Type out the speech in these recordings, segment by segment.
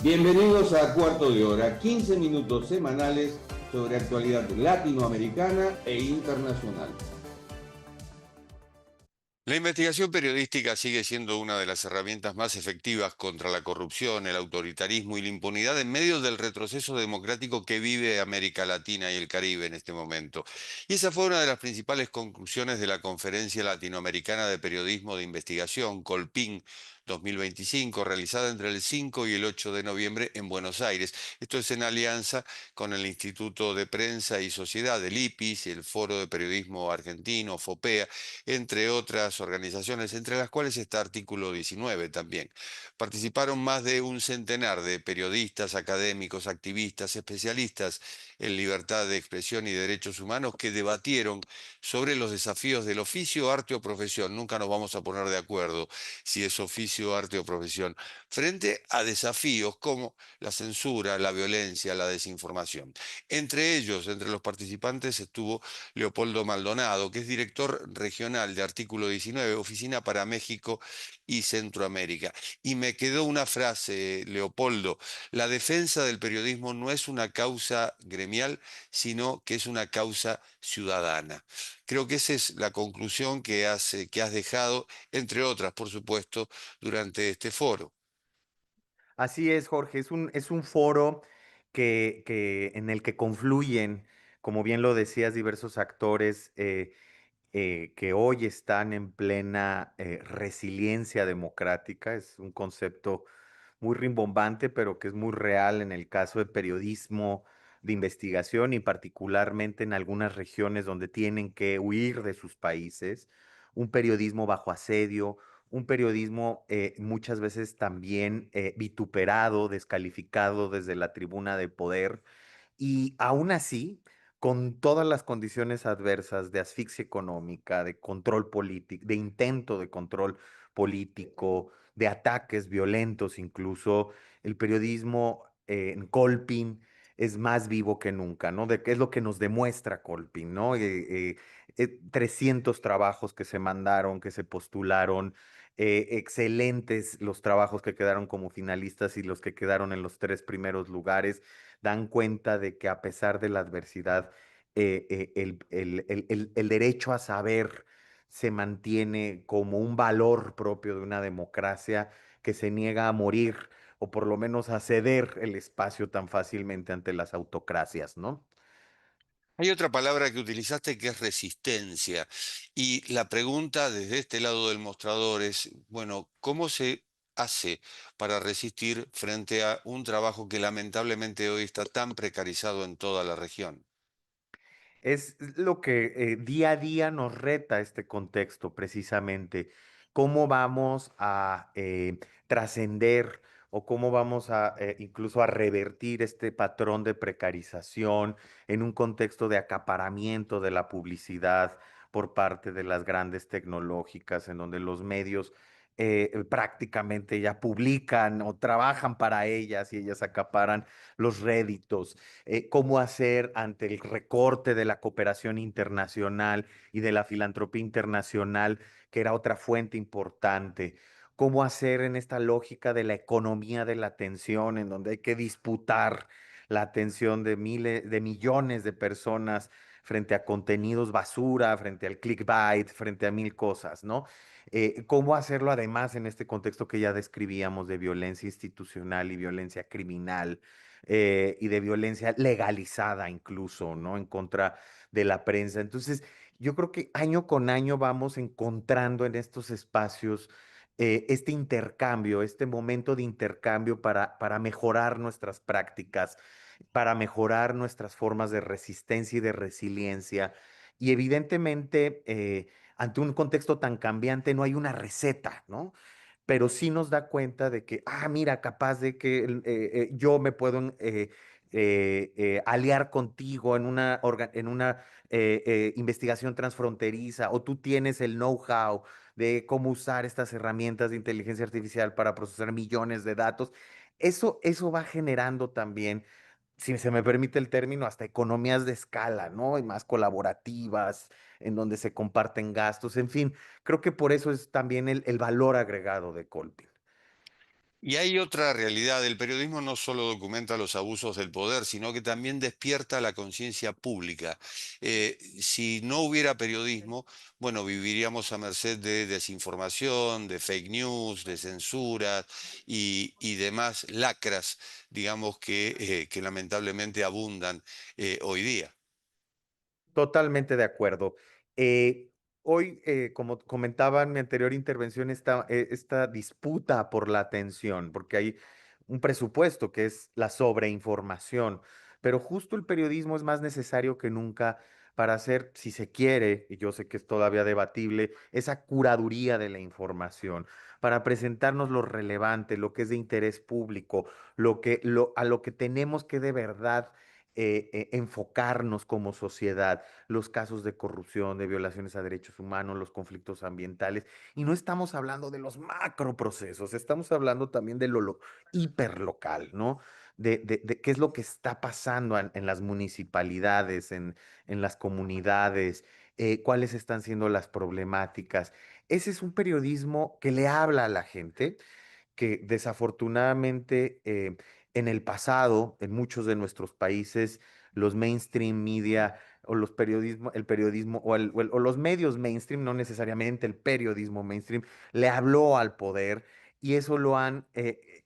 Bienvenidos a Cuarto de Hora, 15 minutos semanales sobre actualidad latinoamericana e internacional. La investigación periodística sigue siendo una de las herramientas más efectivas contra la corrupción, el autoritarismo y la impunidad en medio del retroceso democrático que vive América Latina y el Caribe en este momento. Y esa fue una de las principales conclusiones de la Conferencia Latinoamericana de Periodismo de Investigación, Colpin 2025, realizada entre el 5 y el 8 de noviembre en Buenos Aires. Esto es en alianza con el Instituto de Prensa y Sociedad, el IPIS, y el Foro de Periodismo Argentino, FOPEA, entre otras organizaciones, entre las cuales está Artículo 19 también. Participaron más de un centenar de periodistas, académicos, activistas, especialistas en libertad de expresión y derechos humanos que debatieron sobre los desafíos del oficio, arte o profesión. Nunca nos vamos a poner de acuerdo si es oficio, arte o profesión, frente a desafíos como la censura, la violencia, la desinformación. Entre ellos, entre los participantes estuvo Leopoldo Maldonado, que es director regional de Artículo 19, Oficina para México y Centroamérica. Y me quedó una frase, Leopoldo: la defensa del periodismo no es una causa gremial, sino que es una causa ciudadana. Creo que esa es la conclusión que has dejado, entre otras, por supuesto, durante este foro. Así es, Jorge, es un foro en el que confluyen, como bien lo decías, diversos actores que hoy están en plena resiliencia democrática. Es un concepto muy rimbombante, pero que es muy real en el caso de periodismo de investigación y particularmente en algunas regiones donde tienen que huir de sus países. Un periodismo bajo asedio, un periodismo muchas veces también vituperado, descalificado desde la tribuna de poder, y aún así, con todas las condiciones adversas de asfixia económica, de control político, de intento de control político, de ataques violentos incluso, el periodismo en Colpin es más vivo que nunca, ¿no? De qué es lo que nos demuestra Colpin, ¿no? 300 trabajos que se mandaron, que se postularon, excelentes los trabajos que quedaron como finalistas y los que quedaron en los tres primeros lugares dan cuenta de que a pesar de la adversidad, el derecho a saber se mantiene como un valor propio de una democracia que se niega a morir o por lo menos a ceder el espacio tan fácilmente ante las autocracias, ¿no? Hay otra palabra que utilizaste que es resistencia. Y la pregunta desde este lado del mostrador es, bueno, ¿cómo se hace para resistir frente a un trabajo que lamentablemente hoy está tan precarizado en toda la región? Es lo que día a día nos reta este contexto, precisamente. ¿Cómo vamos a trascender o cómo vamos a incluso a revertir este patrón de precarización en un contexto de acaparamiento de la publicidad por parte de las grandes tecnológicas, en donde los medios prácticamente ya publican o trabajan para ellas y ellas acaparan los réditos? Cómo hacer ante el recorte de la cooperación internacional y de la filantropía internacional, que era otra fuente importante. Cómo hacer en esta lógica de la economía de la atención, en donde hay que disputar la atención de miles, de millones de personas frente a contenidos basura, frente al clickbait, frente a mil cosas, ¿no? ¿Cómo hacerlo además en este contexto que ya describíamos de violencia institucional y violencia criminal? Y de violencia legalizada incluso, ¿no? En contra de la prensa. Entonces, yo creo que año con año vamos encontrando en estos espacios este intercambio, este momento de intercambio para mejorar nuestras prácticas, para mejorar nuestras formas de resistencia y de resiliencia. Y evidentemente, ante un contexto tan cambiante, no hay una receta, ¿no? Pero sí nos da cuenta de que, mira, capaz de que yo me puedo aliar contigo en una investigación transfronteriza, o tú tienes el know-how de cómo usar estas herramientas de inteligencia artificial para procesar millones de datos. Eso va generando también, si se me permite el término, hasta economías de escala, ¿no? Y más colaborativas, en donde se comparten gastos, en fin, creo que por eso es también el valor agregado de Colpin. Y hay otra realidad, el periodismo no solo documenta los abusos del poder, sino que también despierta la conciencia pública. Si no hubiera periodismo, bueno, viviríamos a merced de desinformación, de fake news, de censuras y demás lacras, digamos, que lamentablemente abundan hoy día. Totalmente de acuerdo. Eh, Hoy, como comentaba en mi anterior intervención, esta disputa por la atención, porque hay un presupuesto que es la sobreinformación, pero justo el periodismo es más necesario que nunca para hacer, si se quiere, y yo sé que es todavía debatible, esa curaduría de la información, para presentarnos lo relevante, lo que es de interés público, a lo que tenemos que de verdad enfocarnos como sociedad, los casos de corrupción, de violaciones a derechos humanos, los conflictos ambientales. Y no estamos hablando de los macroprocesos, estamos hablando también de lo hiperlocal, ¿no? De qué es lo que está pasando en las municipalidades, en las comunidades, cuáles están siendo las problemáticas. Ese es un periodismo que le habla a la gente que desafortunadamente en el pasado, en muchos de nuestros países, los mainstream media o el periodismo o los medios mainstream, no necesariamente el periodismo mainstream, le habló al poder y eso lo han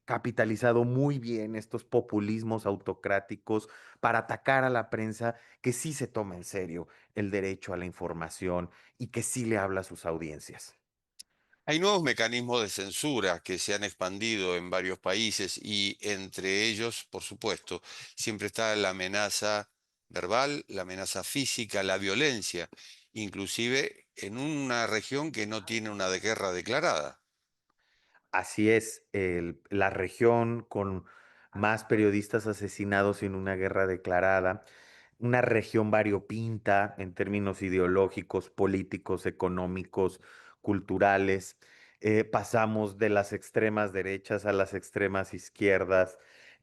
capitalizado muy bien estos populismos autocráticos para atacar a la prensa que sí se toma en serio el derecho a la información y que sí le habla a sus audiencias. Hay nuevos mecanismos de censura que se han expandido en varios países y entre ellos, por supuesto, siempre está la amenaza verbal, la amenaza física, la violencia, inclusive en una región que no tiene una guerra declarada. Así es, la región con más periodistas asesinados en una guerra declarada, una región variopinta en términos ideológicos, políticos, económicos, culturales. Pasamos de las extremas derechas a las extremas izquierdas,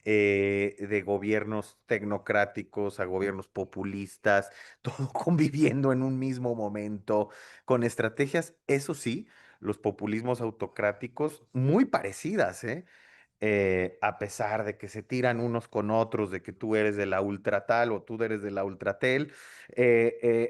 de gobiernos tecnocráticos a gobiernos populistas, todo conviviendo en un mismo momento, con estrategias, eso sí, los populismos autocráticos muy parecidas, ¿eh? A pesar de que se tiran unos con otros, de que tú eres de la ultratal o tú eres de la ultratel,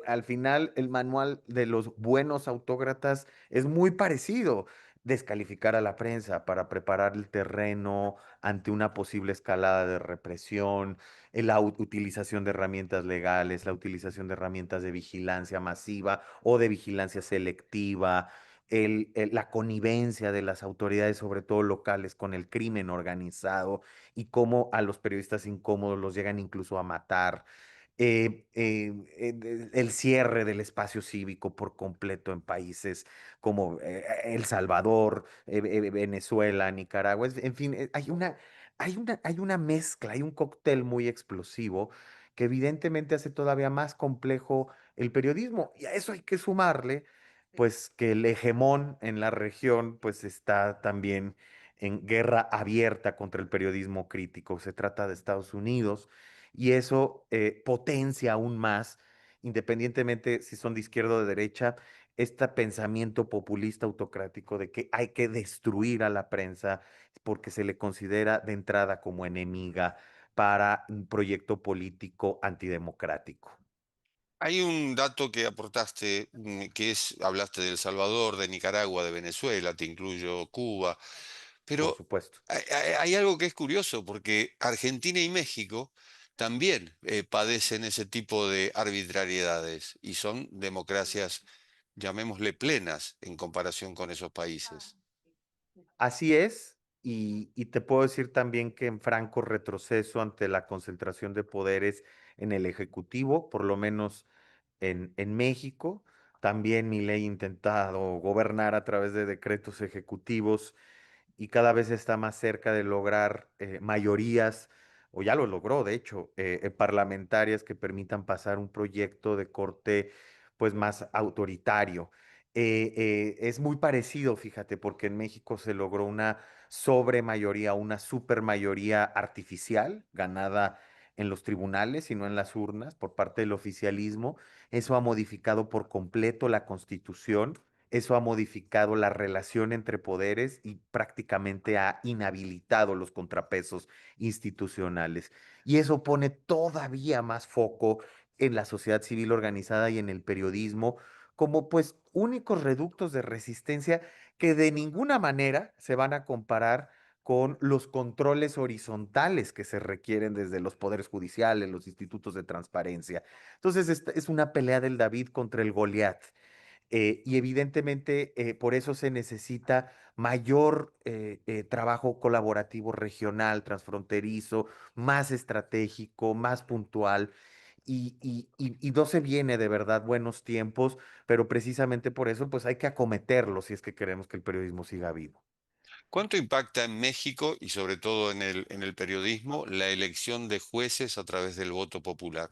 al final el manual de los buenos autócratas es muy parecido. Descalificar a la prensa para preparar el terreno ante una posible escalada de represión, la utilización de herramientas legales, la utilización de herramientas de vigilancia masiva o de vigilancia selectiva, la connivencia de las autoridades, sobre todo locales, con el crimen organizado y cómo a los periodistas incómodos los llegan incluso a matar. El cierre del espacio cívico por completo en países como El Salvador, Venezuela, Nicaragua, en fin, hay una mezcla, hay un cóctel muy explosivo que evidentemente hace todavía más complejo el periodismo y a eso hay que sumarle pues que el hegemón en la región pues está también en guerra abierta contra el periodismo crítico. Se trata de Estados Unidos y eso potencia aún más, independientemente si son de izquierda o de derecha, este pensamiento populista autocrático de que hay que destruir a la prensa porque se le considera de entrada como enemiga para un proyecto político antidemocrático, Hay un dato que aportaste, que es, hablaste de El Salvador, de Nicaragua, de Venezuela, te incluyo Cuba. por Pero supuesto. hay algo que es curioso, porque Argentina y México también padecen ese tipo de arbitrariedades y son democracias, llamémosle, plenas en comparación con esos países. Así es, y te puedo decir también que en franco retroceso ante la concentración de poderes en el Ejecutivo, por lo menos en México, también mi ley ha intentado gobernar a través de decretos ejecutivos y cada vez está más cerca de lograr mayorías, o ya lo logró, de hecho, parlamentarias que permitan pasar un proyecto de corte pues más autoritario. Es muy parecido, fíjate, porque en México se logró una sobremayoría, una supermayoría artificial ganada en los tribunales y no en las urnas por parte del oficialismo. Eso ha modificado por completo la Constitución Eso ha modificado la relación entre poderes y prácticamente ha inhabilitado los contrapesos institucionales. Y eso pone todavía más foco en la sociedad civil organizada y en el periodismo como pues únicos reductos de resistencia que de ninguna manera se van a comparar con los controles horizontales que se requieren desde los poderes judiciales, los institutos de transparencia. Entonces, esta es una pelea del David contra el Goliat. Y evidentemente por eso se necesita mayor trabajo colaborativo regional, transfronterizo, más estratégico, más puntual. Y no se viene de verdad buenos tiempos, pero precisamente por eso pues hay que acometerlo si es que queremos que el periodismo siga vivo. ¿Cuánto impacta en México y sobre todo en el periodismo la elección de jueces a través del voto popular?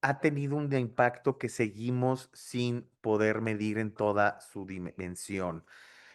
Ha tenido un impacto que seguimos sin poder medir en toda su dimensión.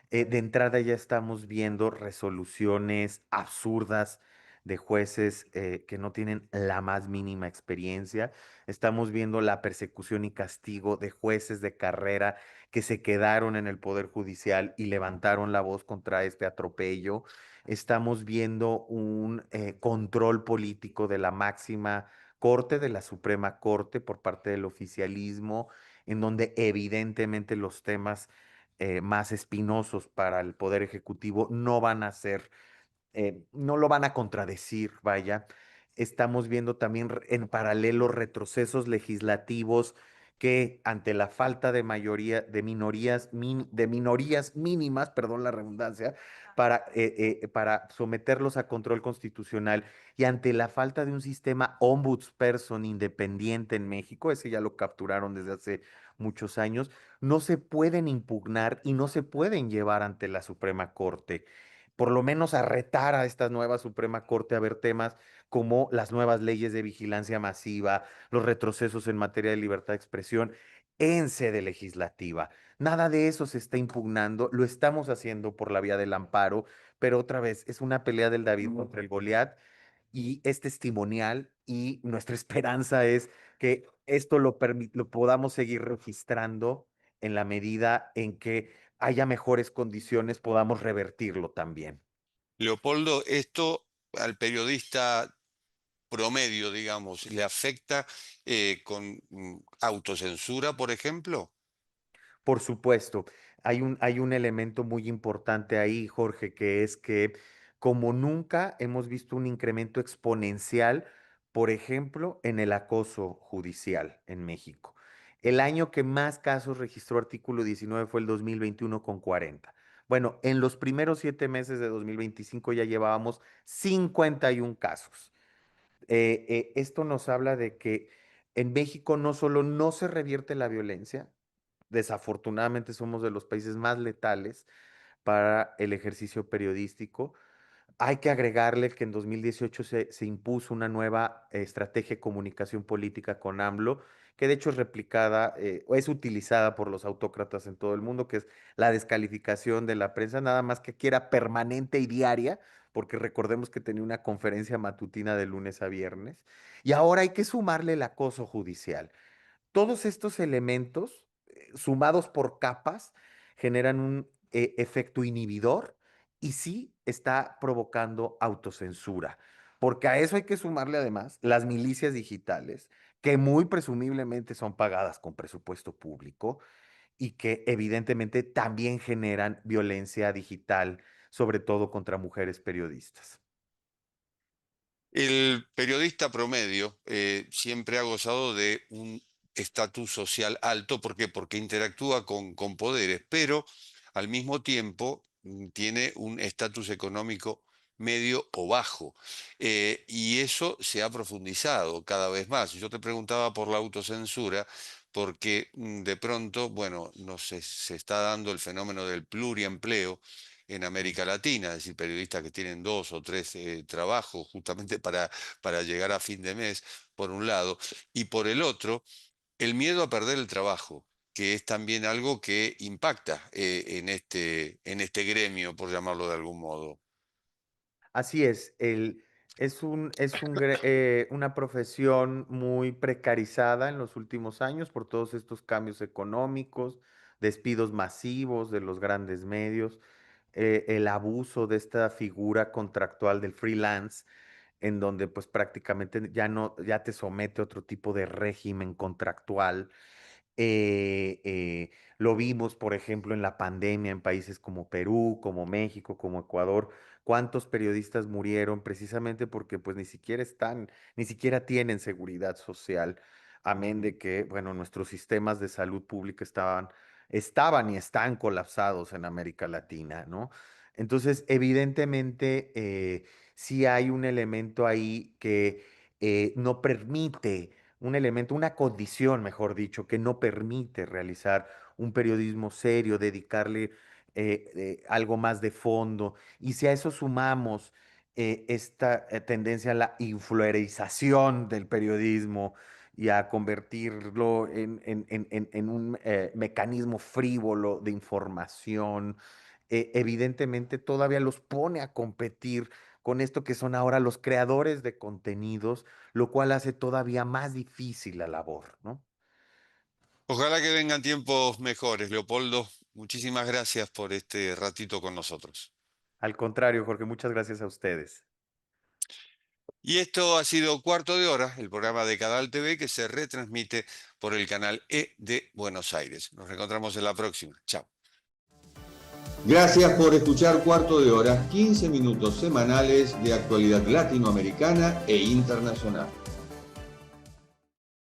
De entrada ya estamos viendo resoluciones absurdas de jueces que no tienen la más mínima experiencia. Estamos viendo la persecución y castigo de jueces de carrera que se quedaron en el Poder Judicial y levantaron la voz contra este atropello. Estamos viendo un control político de la máxima corte, de la Suprema Corte por parte del oficialismo, en donde evidentemente los temas más espinosos para el Poder Ejecutivo no van a ser, no lo van a contradecir, vaya. Estamos viendo también en paralelo retrocesos legislativos que ante la falta de mayoría, de minorías, de minorías mínimas, perdón la redundancia, para someterlos a control constitucional y ante la falta de un sistema ombudsperson independiente en México, ese ya lo capturaron desde hace muchos años, no se pueden impugnar y no se pueden llevar ante la Suprema Corte. Por lo menos a retar a esta nueva Suprema Corte a ver temas como las nuevas leyes de vigilancia masiva, los retrocesos en materia de libertad de expresión en sede legislativa. Nada de eso se está impugnando, lo estamos haciendo por la vía del amparo, pero otra vez es una pelea del David contra el Goliat y es testimonial y nuestra esperanza es que esto lo podamos seguir registrando en la medida en que haya mejores condiciones, podamos revertirlo también. Leopoldo, ¿esto al periodista promedio, digamos, le afecta con autocensura, por ejemplo? Por supuesto, hay un elemento muy importante ahí, Jorge, que es que como nunca hemos visto un incremento exponencial, por ejemplo, en el acoso judicial en México. El año que más casos registró artículo 19 fue el 2021 con 40. Bueno, en los primeros 7 meses de 2025 ya llevábamos 51 casos. Esto nos habla de que en México no solo no se revierte la violencia, desafortunadamente somos de los países más letales para el ejercicio periodístico. Hay que agregarle que en 2018 se impuso una nueva estrategia de comunicación política con AMLO, que de hecho es replicada o es utilizada por los autócratas en todo el mundo, que es la descalificación de la prensa, nada más que aquí era permanente y diaria, porque recordemos que tenía una conferencia matutina de lunes a viernes, y ahora hay que sumarle el acoso judicial. Todos estos elementos, sumados por capas, generan un efecto inhibidor y sí está provocando autocensura. Porque a eso hay que sumarle además las milicias digitales, que muy presumiblemente son pagadas con presupuesto público y que evidentemente también generan violencia digital, sobre todo contra mujeres periodistas. El periodista promedio siempre ha gozado de un estatus social alto. ¿Por qué? Porque interactúa con poderes, pero al mismo tiempo tiene un estatus económico medio o bajo. Y eso se ha profundizado cada vez más. Yo te preguntaba por la autocensura, porque de pronto, bueno, no se, se está dando el fenómeno del pluriempleo en América Latina, es decir, periodistas que tienen dos o tres trabajos justamente para llegar a fin de mes, por un lado, y por el otro, el miedo a perder el trabajo, que es también algo que impacta en este gremio, por llamarlo de algún modo. Así es, una profesión muy precarizada en los últimos años por todos estos cambios económicos, despidos masivos de los grandes medios, el abuso de esta figura contractual del freelance, en donde pues prácticamente ya te somete a otro tipo de régimen contractual. Lo vimos, por ejemplo, en la pandemia en países como Perú, como México, como Ecuador. ¿Cuántos periodistas murieron precisamente porque pues ni siquiera tienen seguridad social? Amén de que, bueno, nuestros sistemas de salud pública estaban y están colapsados en América Latina, ¿no? Entonces, evidentemente, sí hay un elemento ahí que no permite un elemento, una condición, mejor dicho, que no permite realizar un periodismo serio, dedicarle algo más de fondo. Y si a eso sumamos esta tendencia a la influerización del periodismo y a convertirlo en un mecanismo frívolo de información, evidentemente todavía los pone a competir con esto que son ahora los creadores de contenidos, lo cual hace todavía más difícil la labor, ¿no? Ojalá que vengan tiempos mejores, Leopoldo. Muchísimas gracias por este ratito con nosotros. Al contrario, Jorge, muchas gracias a ustedes. Y esto ha sido Cuarto de Hora, el programa de Cadal TV que se retransmite por el canal E de Buenos Aires. Nos reencontramos en la próxima. Chao. Gracias por escuchar Cuarto de Hora, 15 minutos semanales de actualidad latinoamericana e internacional.